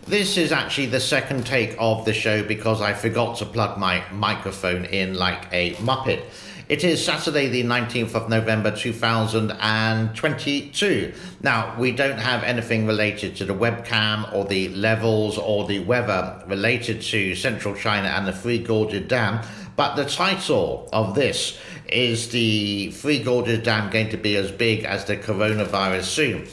This is actually the second take of the show because I forgot to plug my microphone in like a muppet. It is Saturday the 19th of November 2022. Now, we don't have anything related to the webcam or the levels or the weather related to central China and the Three Gorges Dam, but the title of this is the Three Gorges Dam going to be as big as the coronavirus soon?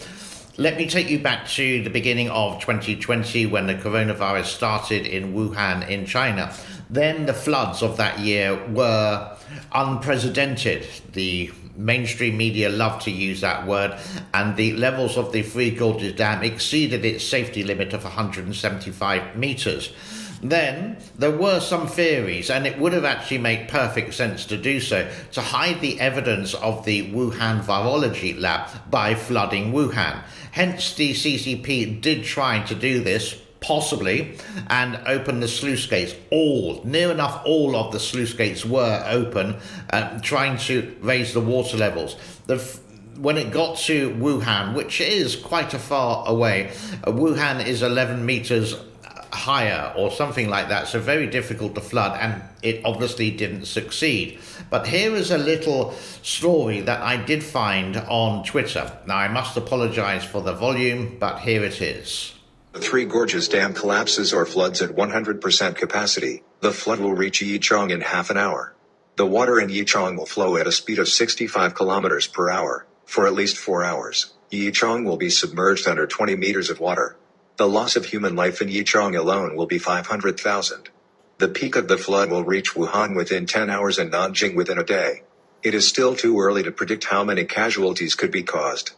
Let me take you back to the beginning of 2020 when the coronavirus started in Wuhan in China. Then the floods of that year were unprecedented. The mainstream media love to use that word, and the levels of the Three Gorges Dam exceeded its safety limit of 175 meters. Then there were some theories, and it would have actually made perfect sense to do so, to hide the evidence of the Wuhan virology lab by flooding Wuhan. Hence, the CCP did try to do this, possibly, and open the sluice gates. Near enough all of the sluice gates were open, trying to raise the water levels. When it got to Wuhan, which is quite a far away, Wuhan is 11 meters higher or something like that, so very difficult to flood, and it obviously didn't succeed. But here is a little story that I did find on Twitter. Now, I must apologize for the volume, but here it is. The Three Gorges Dam collapses or floods at 100% capacity. The flood will reach Yichang in half an hour. The water in Yichang will flow at a speed of 65 kilometers per hour for at least 4 hours. Yichang will be submerged under 20 meters of water. The loss of human life in Yichang alone will be 500,000. The peak of the flood will reach Wuhan within 10 hours and Nanjing within a day. It is still too early to predict how many casualties could be caused.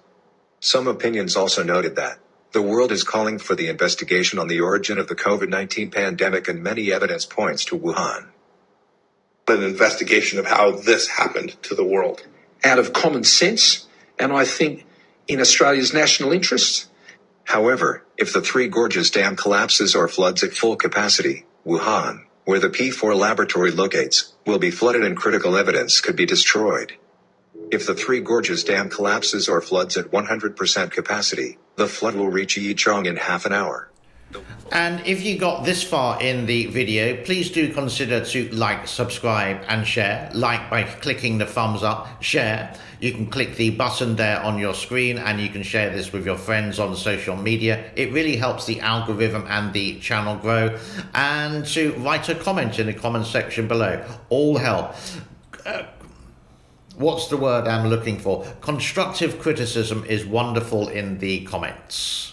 Some opinions also noted that the world is calling for the investigation on the origin of the COVID-19 pandemic, and many evidence points to Wuhan. An investigation of how this happened to the world. Out of common sense, and I think in Australia's national interest. However, if the Three Gorges Dam collapses or floods at full capacity, Wuhan, where the P4 laboratory locates, will be flooded and critical evidence could be destroyed. If the Three Gorges Dam collapses or floods at 100% capacity, the flood will reach Yichang in half an hour. And if you got this far in the video, please do consider to like, subscribe and share. Like by clicking the thumbs up, share. You can click the button there on your screen and you can share this with your friends on social media. It really helps the algorithm and the channel grow. And to write a comment in the comment section below. All help. What's the word I'm looking for? Constructive criticism is wonderful in the comments.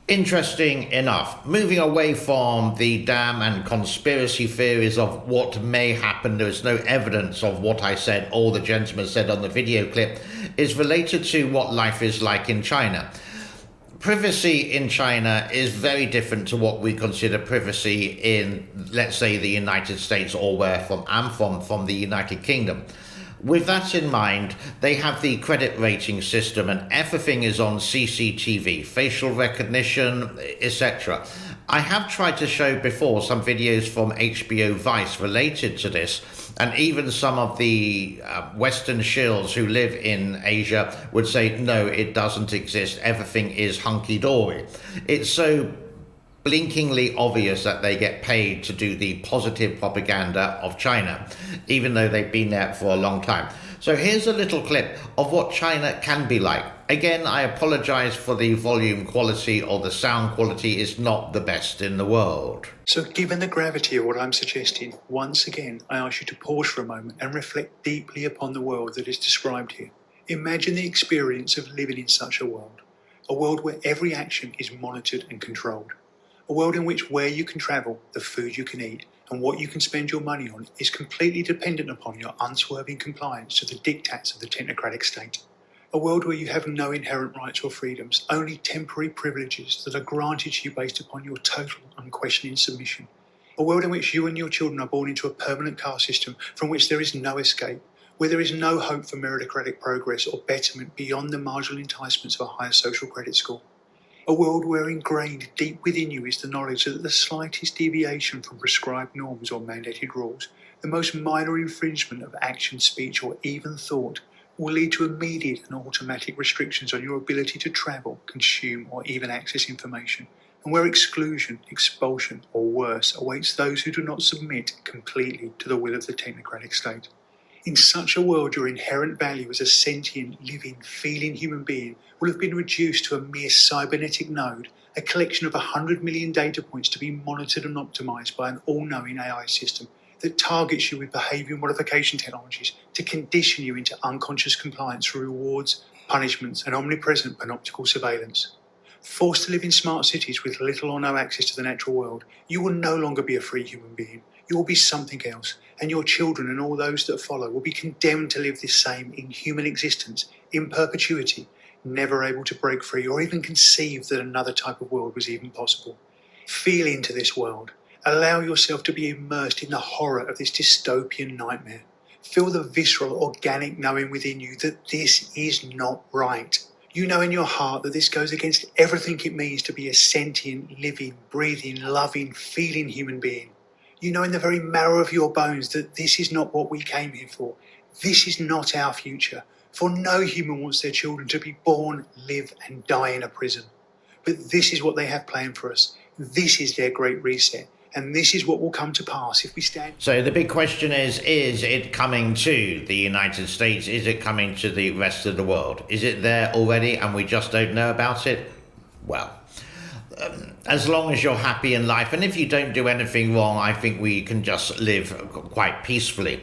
Interesting enough, moving away from the dam and conspiracy theories of what may happen, there is no evidence of what I said or the gentleman said on the video clip, is related to what life is like in China. Privacy in China is very different to what we consider privacy in, let's say, the United States, or where I'm from the United Kingdom. With that in mind, they have the credit rating system and everything is on CCTV, facial recognition, etc. I have tried to show before some videos from HBO Vice related to this, and even some of the Western shills who live in Asia would say, no, it doesn't exist, everything is hunky-dory. It's so blinkingly obvious that they get paid to do the positive propaganda of China, even though they've been there for a long time. So here's a little clip of what China can be like. Again, I apologize for the volume quality, or the sound quality is not the best in the world. So given the gravity of what I'm suggesting, once again, I ask you to pause for a moment and reflect deeply upon the world that is described here. Imagine the experience of living in such a world where every action is monitored and controlled. A world in which where you can travel, the food you can eat, and what you can spend your money on is completely dependent upon your unswerving compliance to the diktats of the technocratic state. A world where you have no inherent rights or freedoms, only temporary privileges that are granted to you based upon your total unquestioning submission. A world in which you and your children are born into a permanent caste system from which there is no escape, where there is no hope for meritocratic progress or betterment beyond the marginal enticements of a higher social credit score. A world where ingrained deep within you is the knowledge that the slightest deviation from prescribed norms or mandated rules, the most minor infringement of action, speech, or even thought, will lead to immediate and automatic restrictions on your ability to travel, consume, or even access information, and where exclusion, expulsion, or worse awaits those who do not submit completely to the will of the technocratic state. In such a world, your inherent value as a sentient, living, feeling human being will have been reduced to a mere cybernetic node, a collection of 100 million data points to be monitored and optimized by an all-knowing AI system that targets you with behavior modification technologies to condition you into unconscious compliance through rewards, punishments, and omnipresent panoptical surveillance. Forced to live in smart cities with little or no access to the natural world, you will no longer be a free human being. You will be something else, and your children and all those that follow will be condemned to live this same inhuman existence in perpetuity, never able to break free or even conceive that another type of world was even possible. Feel into this world. Allow yourself to be immersed in the horror of this dystopian nightmare. Feel the visceral, organic knowing within you that this is not right. You know in your heart that this goes against everything it means to be a sentient, living, breathing, loving, feeling human being. You know in the very marrow of your bones that this is not what we came here for. This is not our future. For no human wants their children to be born, live and die in a prison. But this is what they have planned for us. This is their great reset. And this is what will come to pass if we stand. So the big question is it coming to the United States? Is it coming to the rest of the world? Is it there already and we just don't know about it? Well, as long as you're happy in life, and if you don't do anything wrong, I think we can just live quite peacefully.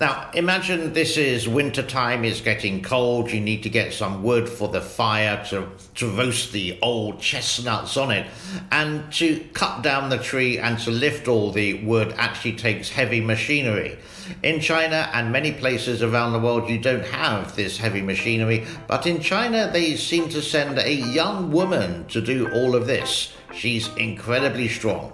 Now, imagine this is winter time, it's getting cold, you need to get some wood for the fire to roast the old chestnuts on it. And to cut down the tree and to lift all the wood actually takes heavy machinery. In China and many places around the world, you don't have this heavy machinery, but in China, they seem to send a young woman to do all of this. She's incredibly strong.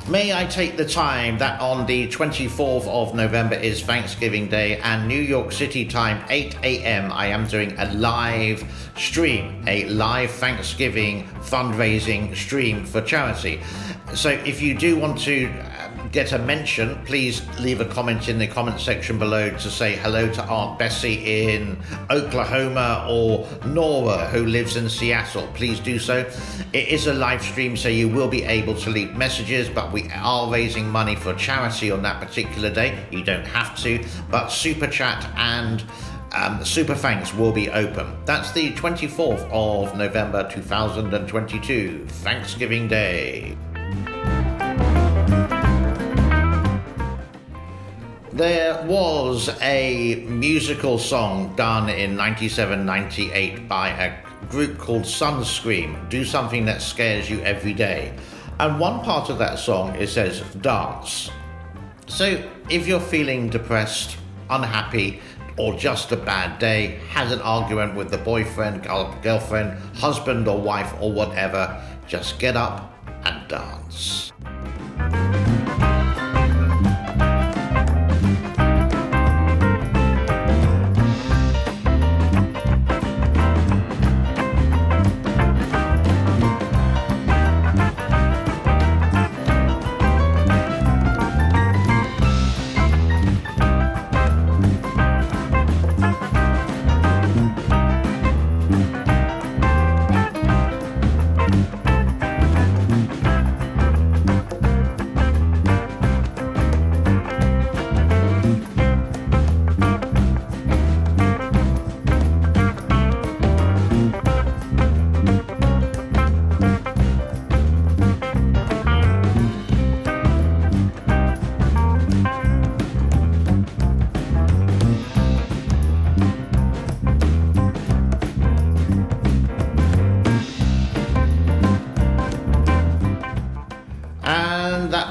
May I take the time that on the 24th of November is Thanksgiving Day, and New York City time, 8 a.m, I am doing a live stream, a live Thanksgiving fundraising stream for charity. So if you do want to get a mention, please leave a comment in the comment section below to say hello to Aunt Bessie in Oklahoma or Nora who lives in Seattle. Please do so. It is a live stream, so you will be able to leave messages, but we are raising money for charity on that particular day. You don't have to, but Super Chat and Super Thanks will be open. That's the 24th of November 2022, Thanksgiving Day. There was a musical song done in 97-98 by a group called Sunscream, Do Something That Scares You Every Day. And one part of that song, it says, dance. So if you're feeling depressed, unhappy, or just a bad day, had an argument with the boyfriend, girlfriend, husband or wife or whatever, just get up and dance.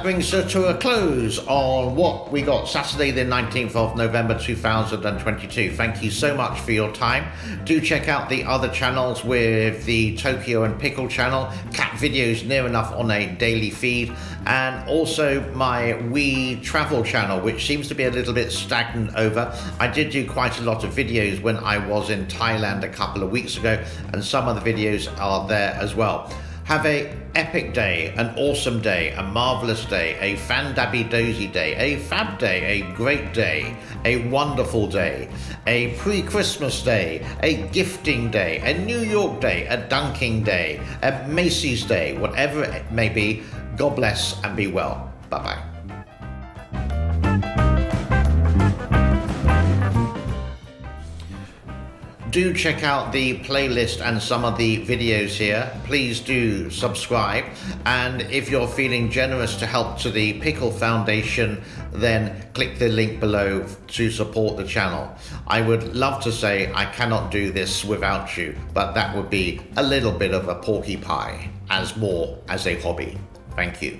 brings us to a close on what we got Saturday the 19th of November 2022. Thank you so much for your time. Do check out the other channels with the Tokyo and Pickle channel, cat videos near enough on a daily feed, and also my Wii travel channel, which seems to be a little bit stagnant over. I did do quite a lot of videos when I was in Thailand a couple of weeks ago, and some of the videos are there as well. Have a epic day, an awesome day, a marvelous day, a fan-dabby-dozy day, a fab day, a great day, a wonderful day, a pre-Christmas day, a gifting day, a New York day, a dunking day, a Macy's day, whatever it may be. God bless and be well. Bye-bye. Do check out the playlist and some of the videos here. Please do subscribe. And if you're feeling generous to help to the Pickle Foundation, then click the link below to support the channel. I would love to say I cannot do this without you, but that would be a little bit of a porky pie, as more as a hobby. Thank you.